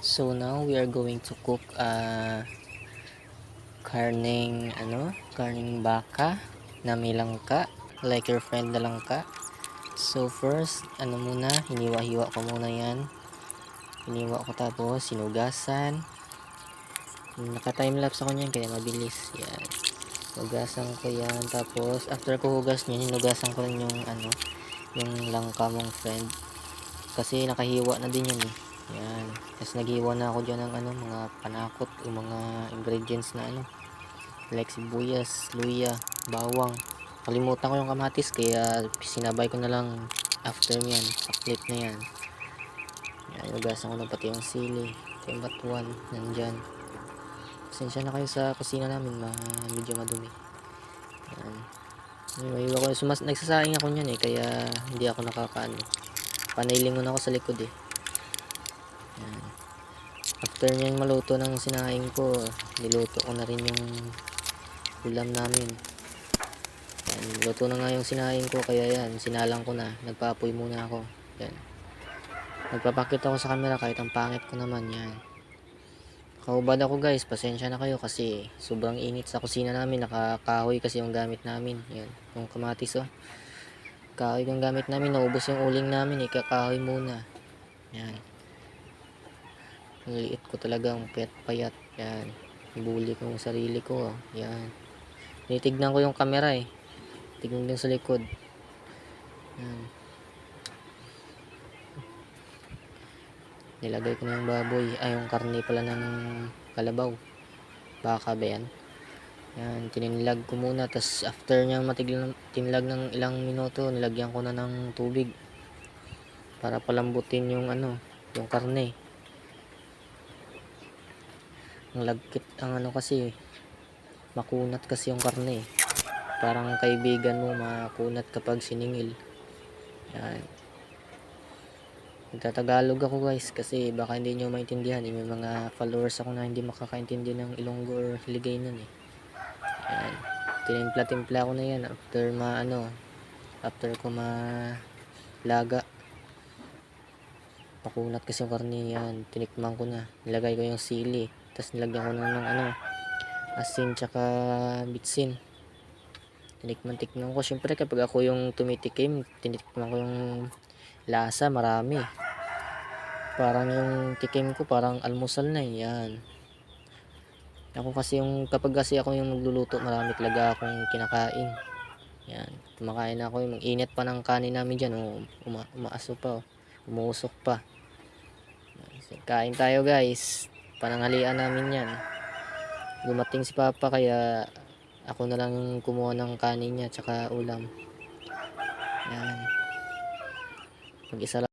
So now we are going to cook karning baka na may langka, like your friend na langka. So first, muna, hiniwa-hiwa ko muna yan. Hiniwa ko tapos sinugasan. Naka-timelapse ako niyan kaya mabilis. Yan. Hugasan ko yan. Tapos after ko hugas niyan, hinugasan ko rin yung langka mong friend. Kasi nakahiwa na din yan eh. Yan. Tapos naghiwa na ako dyan ng mga panakot o mga ingredients na like sibuyas, luya, bawang. Kalimutan ko yung kamatis kaya sinabay ko na lang after nyan, sa clip na yan. Yan, hugasan ko na pati yung sili. Ito yung batuan, nandyan. Pasensya na kayo sa kusina namin, medyo madumi. Yan. Anyway, nagsasaing ako nyan eh, kaya hindi ako nakakaano. Panaylingon ako sa likod eh. Yan. After nyan maluto ng sinaing ko, niluto ko na rin yung ulam namin. Yan, luto na nga yung sinaing ko kaya yan, sinalang ko na. Nagpaapoy muna ako. Yan. Nagpapakit ako sa camera kahit ang pangit ko naman. Yan. Kaubad ako guys, pasensya na kayo kasi sobrang init sa kusina namin. Nakakahoy kasi yung gamit namin. Yan, yung kamatis oh. Kahoy yung gamit namin, naubos yung uling namin eh, kakahoy muna. Yan. Ang liit ko talaga, ang payat. Yan. Ibuli ko yung sarili ko. Yan. Tinitignan ko yung camera eh. Tignan din sa likod. Yan. Nilagay ko na yung baboy. Yung karne pala ng kalabaw. Baka ba yan? Yan. Tininlag ko muna. Tapos after niya tinlag ng ilang minuto, nilagyan ko na ng tubig. Para palambutin yung yung karne. Ang lagkit ang kasi makunat kasi yung karne. Parang kaibigan mo makunat kapag siningil. Yan. Nagtatagalog ako guys kasi baka hindi nyo maintindihan may mga followers ako na hindi makakaintindi ng Ilonggo or Hiligaynon eh. Yan. Tinimpla-timpla ko na yan after ko laga. Makunat kasi yung karne yan. Tinikman ko na. Nilagay ko yung sili. Tapos nilagyan ko na ng asin tsaka bitsin. Tinikman ko. Siyempre kapag ako yung tumitikim, tinikman ko yung lasa marami. Parang yung tikim ko parang almusal na yan. Ako kasi kapag ako yung magluluto, marami talaga akong kinakain. Yan. Kumakain ako yung init pa ng kanin namin dyan. Umaaso pa. Umuusok pa. Kain tayo guys. Pananghalian namin yan. Dumating si Papa kaya ako na lang kumuha ng kanin niya tsaka ulam. Yan. Mag-isa lang.